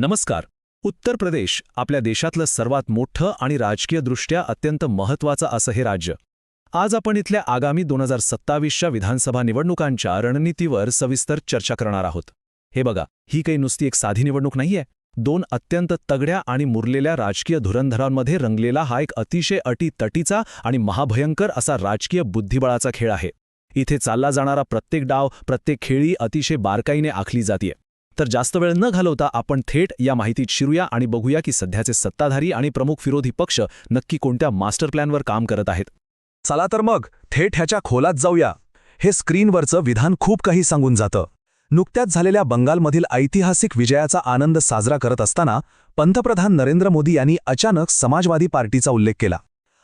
नमस्कार. उत्तर प्रदेश आपल्या देशातलं सर्वात मोठं आणि राजकीयदृष्ट्या अत्यंत महत्त्वाचं असं हे राज्य. आज आपण इथल्या आगामी 2027च्या विधानसभा निवडणुकांच्या रणनीतीवर सविस्तर चर्चा करणार आहोत. हे बघा, ही काही नुसती एक साधी निवडणूक नाहीये. दोन अत्यंत तगड्या आणि मुरलेल्या राजकीय धुरंधरांमध्ये रंगलेला हा एक अतिशय अटीतटीचा आणि महाभयंकर असा राजकीय बुद्धिबळाचा खेळ आहे. इथे चालला जाणारा प्रत्येक डाव, प्रत्येक खेळी अतिशय बारकाईने आखली जातीये. तर जास्त वेळ न घालवता आपण थेट या माहितीत शिरूया आणि बघूया की सध्याचे सत्ताधारी आणि प्रमुख विरोधी पक्ष नक्की कोणत्या मास्टर प्लॅनवर काम करत आहेत. चला तर मग थेट ह्याच्या खोलात जाऊया. हे स्क्रीनवरचं विधान खूप काही सांगून जातं. नुकत्याच झालेल्या बंगालमधील ऐतिहासिक विजयाचा आनंद साजरा करत असताना पंतप्रधान नरेंद्र मोदी यांनी अचानक समाजवादी पार्टीचा उल्लेख केला.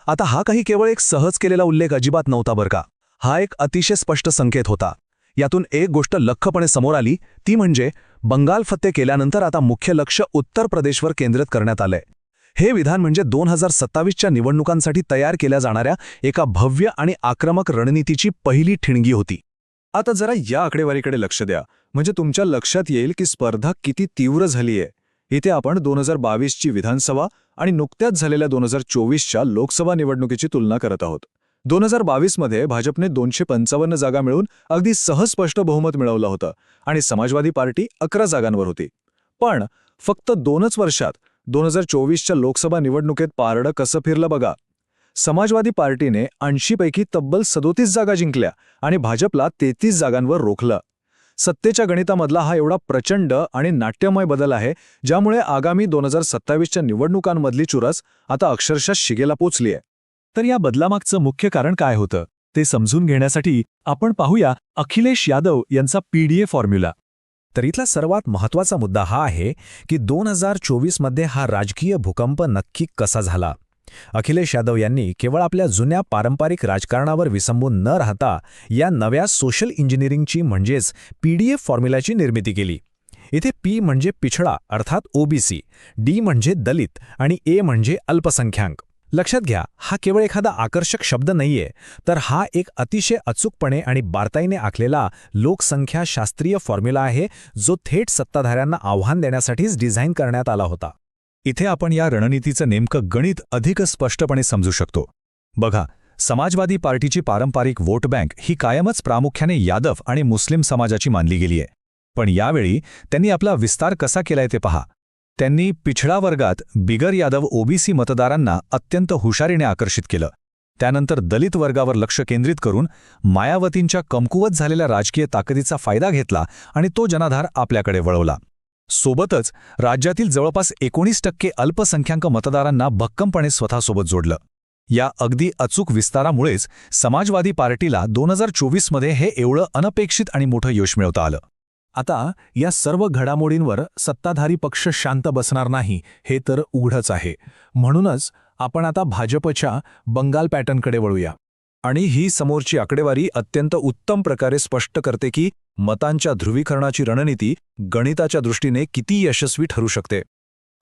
आता हा काही केवळ एक सहज केलेला उल्लेख अजिबात नव्हता बरं का. हा एक अतिशय स्पष्ट संकेत होता. यातून एक गोष्ट लख्खपणे समोर आली, ती म्हणजे बंगाल फत्ते केल्यानंतर आता मुख्य लक्ष उत्तर प्रदेशवर केंद्रित करण्यात आलंय. हे विधान म्हणजे 2027च्या निवडणुकांसाठी तयार केल्या जाणाऱ्या एका भव्य आणि आक्रमक रणनीतीची पहिली ठिणगी होती. आता जरा या आकडेवारीकडे लक्ष द्या, म्हणजे तुमच्या लक्षात येईल की स्पर्धा किती तीव्र झालीय. इथे आपण 2022ची विधानसभा आणि नुकत्याच झालेल्या 2024च्या लोकसभा निवडणुकीची तुलना करत आहोत. 2022मध्ये भाजपने 255 जागा मिळून अगदी सहज स्पष्ट बहुमत मिळवलं होतं आणि समाजवादी पार्टी 11 जागांवर होती. पण फक्त 2च वर्षात 2024च्या लोकसभा निवडणुकीत पारडं कसं फिरलं बघा. समाजवादी पार्टीने 80 पैकी तब्बल 37 जागा जिंकल्या आणि भाजपला 33 जागांवर रोखलं. सत्तेच्या गणितामधला हा एवढा प्रचंड आणि नाट्यमय बदल आहे, ज्यामुळे आगामी 2027च्या निवडणुकांमधली चुरस आता अक्षरशः शिगेला पोचलीय. तर या बदलामागचं मुख्य कारण काय होतं ते समजून घेण्यासाठी आपण पाहूया अखिलेश यादव यांचा पीडीए फॉर्म्युला. तर इथला सर्वात महत्त्वाचा मुद्दा हा आहे की 2024मध्ये हा राजकीय भूकंप नक्की कसा झाला. अखिलेश यादव यांनी केवळ आपल्या जुन्या पारंपरिक राजकारणावर विसंबून न राहता या नव्या सोशल इंजिनिअरिंगची म्हणजेच पीडीए फॉर्म्युलाची निर्मिती केली. इथे पी म्हणजे पिछडा अर्थात ओबीसी, डी म्हणजे दलित आणि ए म्हणजे अल्पसंख्याक. लक्षात घ्या, हा केवळ एखादा आकर्षक शब्द नाहीये, तर हा एक अतिशय अचूकपणे आणि बारकाईने आखलेला लोकसंख्याशास्त्रीय फॉर्म्युला आहे, जो थेट सत्ताधाऱ्यांना आव्हान देण्यासाठीच डिझाईन करण्यात आला होता. इथे आपण या रणनीतीचं नेमकं गणित अधिक स्पष्टपणे समजू शकतो. बघा, समाजवादी पार्टीची पारंपरिक वोट बँक ही कायमच प्रामुख्याने यादव आणि मुस्लिम समाजाची मानली गेली आहे. पण यावेळी त्यांनी आपला विस्तार कसा केलाय ते पहा. त्यांनी पिछडा वर्गात बिगर यादव ओबीसी मतदारांना अत्यंत हुशारीने आकर्षित केलं. त्यानंतर दलित वर्गावर लक्ष केंद्रित करून मायावतींच्या कमकुवत झालेल्या राजकीय ताकदीचा फायदा घेतला आणि तो जनाधार आपल्याकडे वळवला. सोबतच राज्यातील जवळपास 19% अल्पसंख्याक मतदारांना भक्कमपणे स्वतःसोबत जोडलं. या अगदी अचूक विस्तारामुळेच समाजवादी पार्टीला 2024मध्ये हे एवढं अनपेक्षित आणि मोठं यश मिळवता आलं. आता या सर्व घडामोडींवर सत्ताधारी पक्ष शांत बसणार नाही हे तर उघडच आहे. म्हणूनच आपण आता भाजपच्या बंगाल पॅटर्नकडे वळूया. आणि ही समोरची आकडेवारी अत्यंत उत्तम प्रकारे स्पष्ट करते की मतांच्या ध्रुवीकरणाची रणनीती गणिताच्या दृष्टीने किती यशस्वी ठरू शकते.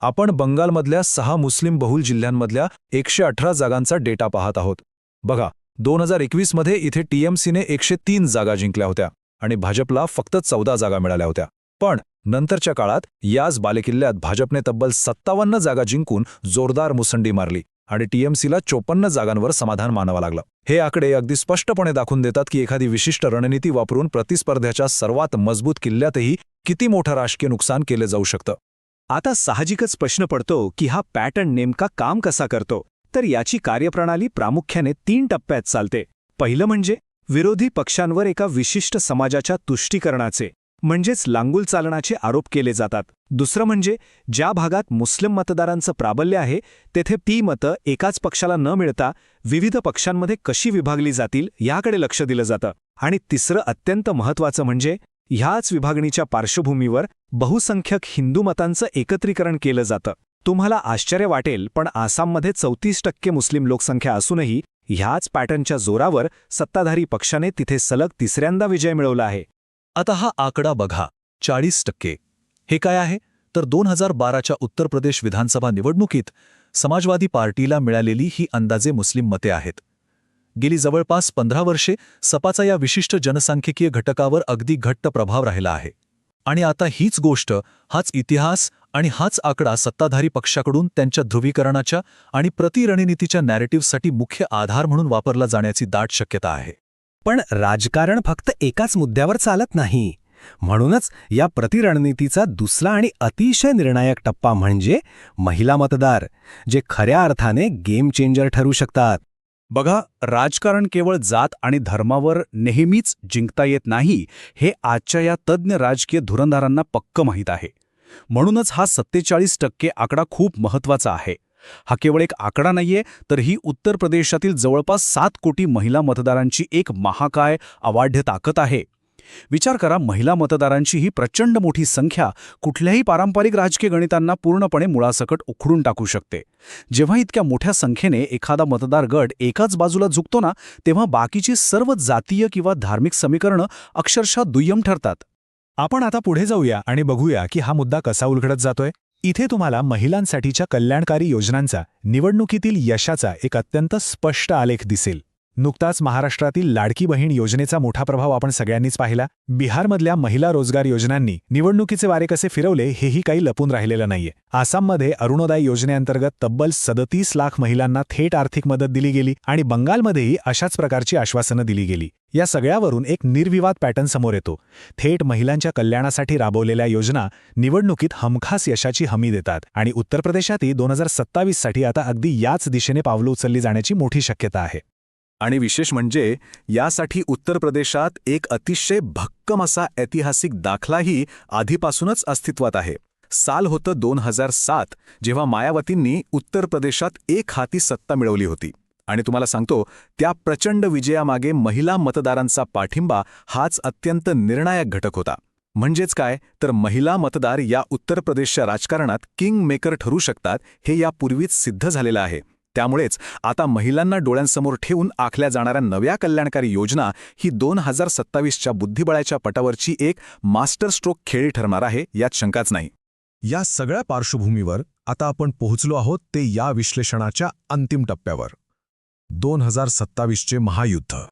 आपण बंगालमधल्या 6 मुस्लिम बहुल जिल्ह्यांमधल्या 118 जागांचा डेटा पाहत आहोत. बघा, 2021मध्ये इथे टीएमसीने 103 जागा जिंकल्या होत्या आणि भाजपला फक्त 14 जागा मिळाल्या होत्या. पण नंतरच्या काळात याच बालेकिल्ल्यात भाजपने तब्बल 57 जागा जिंकून जोरदार मुसंडी मारली आणि टीएमसीला 54 जागांवर समाधान मानावं लागलं. हे आकडे अगदी स्पष्टपणे दाखवून देतात की एखादी विशिष्ट रणनीती वापरून प्रतिस्पर्ध्याच्या सर्वात मजबूत किल्ल्यातही किती मोठं राजकीय नुकसान केलं जाऊ शकतं. आता साहजिकच प्रश्न पडतो की हा पॅटर्न नेमका काम कसा करतो. तर याची कार्यप्रणाली प्रामुख्याने 3 टप्प्यात चालते. पहिलं म्हणजे विरोधी पक्षांवर एका विशिष्ट समाजाच्या तुष्टीकरणाचे म्हणजेच लांगुल चालण्याचे आरोप केले जातात. दुसरं म्हणजे ज्या भागात मुस्लिम मतदारांचं प्राबल्य आहे तेथे ती मतं एकाच पक्षाला न मिळता विविध पक्षांमध्ये कशी विभागली जातील याकडे लक्ष दिलं जातं. आणि तिसरं अत्यंत महत्त्वाचं म्हणजे ह्याच विभागणीच्या पार्श्वभूमीवर बहुसंख्यक हिंदू मतांचं एकत्रीकरण केलं जातं. तुम्हाला आश्चर्य वाटेल, पण आसाममध्ये 34% मुस्लिम लोकसंख्या असूनही ह्याच पॅटर्नच्या जोरावर सत्ताधारी पक्षाने तिथे सलग तिसऱ्यांदा विजय मिळवला आहे. आता हा आकडा बघा, 40%. हे काय आहे तर 2012च्या उत्तर प्रदेश विधानसभा निवडणुकीत समाजवादी पार्टीला मिळालेली ही अंदाजे मुस्लिम मते आहेत. गेली जवळपास 15 वर्षे सपाचा या विशिष्ट जनसांख्यिकीय घटकावर अगदी घट्ट प्रभाव राहिला आहे. आणि आता हीच गोष्ट, हाच इतिहास आणि हाच आकडा सत्ताधारी पक्षाकडून त्यांच्या ध्रुवीकरणाच्या आणि प्रतिरणनीतीच्या नॅरेटिव्हसाठी मुख्य आधार म्हणून वापरला जाण्याची दाट शक्यता आहे. पण राजकारण फक्त एकाच मुद्द्यावर चालत नाही. म्हणूनच या प्रतिरणनीतीचा दुसरा आणि अतिशय निर्णायक टप्पा म्हणजे महिला मतदार, जे खऱ्या अर्थाने गेम चेंजर ठरू शकतात. बघा, राजकारण केवळ जात आणि धर्मावर नेहमीच जिंकता येत नाही, हे आजच्या या तज्ज्ञ राजकीय धुरंधारांना पक्क माहीत आहे. म्हणूनच हा 47% आकडा खूप महत्त्वाचा आहे. हा केवळ एक आकडा नाहीये, तर ही उत्तर प्रदेशातील जवळपास 7 कोटी महिला मतदारांची एक महाकाय अवाढ्य ताकद आहे. विचार करा, महिला मतदारांची ही प्रचंड मोठी संख्या कुठल्याही पारंपरिक राजकीय गणितांना पूर्णपणे मुळासकट उखडून टाकू शकते. जेव्हा इतक्या मोठ्या संख्येने एखादा मतदार गट एकाच बाजूला झुकतो ना, तेव्हा बाकीची सर्व जातीय किंवा धार्मिक समीकरणं अक्षरशः दुय्यम ठरतात. आपण आता पुढे जाऊया आणि बघूया की हा मुद्दा कसा उलगडत जातोय. इथे तुम्हाला महिलांसाठीच्या कल्याणकारी योजनांचा, निवडणुकीतील यशाचा एक अत्यंत स्पष्ट आलेख दिसेल. नुकताच महाराष्ट्रातील लाडकी बहीण योजनेचा मोठा प्रभाव आपण सगळ्यांनीच पाहिला. बिहारमधल्या महिला रोजगार योजनांनी निवडणुकीचे वारे कसे फिरवले हेही काही लपून राहिलेलं नाहीये. आसाममध्ये अरुणोदय योजनेअंतर्गत तब्बल 37 लाख महिलांना थेट आर्थिक मदत दिली गेली आणि बंगालमध्येही अशाच प्रकारची आश्वासनं दिली गेली. या सगळ्यावरून एक निर्विवाद पॅटर्न समोर येतो. थेट महिलांच्या कल्याणासाठी राबवलेल्या योजना निवडणुकीत हमखास यशाची हमी देतात आणि उत्तर प्रदेशातही 2027 साठी आता अगदी याच दिशेने पावलं उचलली जाण्याची मोठी शक्यता आहे. आणि विशेष म्हणजे यासाठी उत्तर प्रदेशात एक अतिशय भक्कम असा ऐतिहासिक दाखलाही आधीपासूनच अस्तित्वात आहे. साल होतं 2007, जेव्हा मायावतींनी उत्तर प्रदेशात एक हाती सत्ता मिळवली होती. आणि तुम्हाला सांगतो, त्या प्रचंड विजयामागे महिला मतदारांचा पाठिंबा हाच अत्यंत निर्णायक घटक होता. म्हणजेच काय, तर महिला मतदार या उत्तर प्रदेशच्या राजकारणात किंग मेकर ठरू शकतात, हे यापूर्वीच सिद्ध झालेलं आहे. त्यामुळेच आता महिलांना डोळ्यांसमोर ठेवून आखल्या जाणाऱ्या नव्या कल्याणकारी योजना ही 2027च्या बुद्धिबळाच्या पटावरची एक मास्टर स्ट्रोक खेळी ठरणार आहे, यात शंकाच नाही. या सगळ्या पार्श्वभूमीवर आता आपण पोहोचलो आहोत ते या विश्लेषणाच्या अंतिम टप्प्यावर, 2027चे महायुद्ध.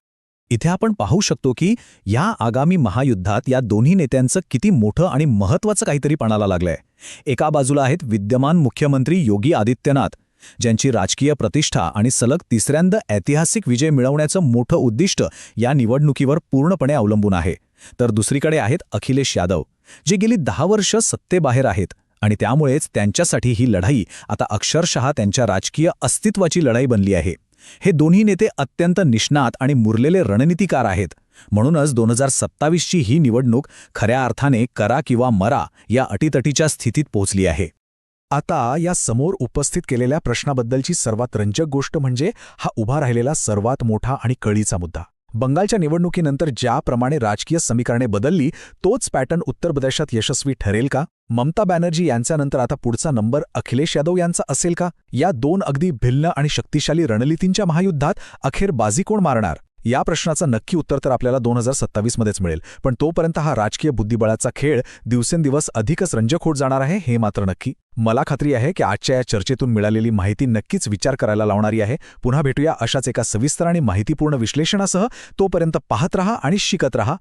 इथे आपण पाहू शकतो की या आगामी महायुद्धात या दोन्ही नेत्यांचं किती मोठं आणि महत्त्वाचं काहीतरी पणाला लागलंय. एका बाजूला आहेत विद्यमान मुख्यमंत्री योगी आदित्यनाथ, ज्यांची राजकीय प्रतिष्ठा आणि सलग तिसऱ्यांदा ऐतिहासिक विजय मिळवण्याचं मोठं उद्दिष्ट या निवडणुकीवर पूर्णपणे अवलंबून आहे. तर दुसरीकडे आहेत अखिलेश यादव, जे गेली 10 वर्ष सत्तेबाहेर आहेत आणि त्यामुळेच त्यांच्यासाठी ही लढाई आता अक्षरशः त्यांच्या राजकीय अस्तित्वाची लढाई बनली आहे. हे दोन्ही नेते अत्यंत निष्णात आणि मुरलेले रणनीतिकार आहेत. म्हणूनच 2027ची ही निवडणूक खऱ्या अर्थाने करा किंवा मरा या अटीतटीच्या स्थितीत पोहोचली आहे. आता या समोर उपस्थित केलेल्या प्रश्नाबद्दलची सर्वात रंजक गोष्ट म्हणजे हा उभा राहिलेला सर्वात मोठा आणि कळीचा मुद्दा. बंगालच्या निवडणुकीनंतर ज्याप्रमाणे राजकीय समीकरणे बदलली, तोच पॅटर्न उत्तर प्रदेशात यशस्वी ठरेल का? ममता बॅनर्जी यांच्यानंतर आता पुढचा नंबर अखिलेश यादव यांचा असेल का? या दोन अगदी भिन्न आणि शक्तिशाली रणनीतींच्या महायुद्धात अखेर बाजी कोण मारणार? या प्रश्नाचं नक्की उत्तर तर आपल्याला 2027मध्येच मिळेल. पण तोपर्यंत हा राजकीय बुद्धिबळाचा खेळ दिवसेंदिवस अधिकच रंजक होत जाणार आहे, हे मात्र नक्की. मला खात्री आहे की आजच्या या चर्चेतून मिळालेली माहिती नक्कीच विचार करायला लावणारी आहे. पुन्हा भेटूया अशाच एका सविस्तर आणि माहितीपूर्ण विश्लेषणासह. तोपर्यंत पाहत रहा आणि शिकत रहा.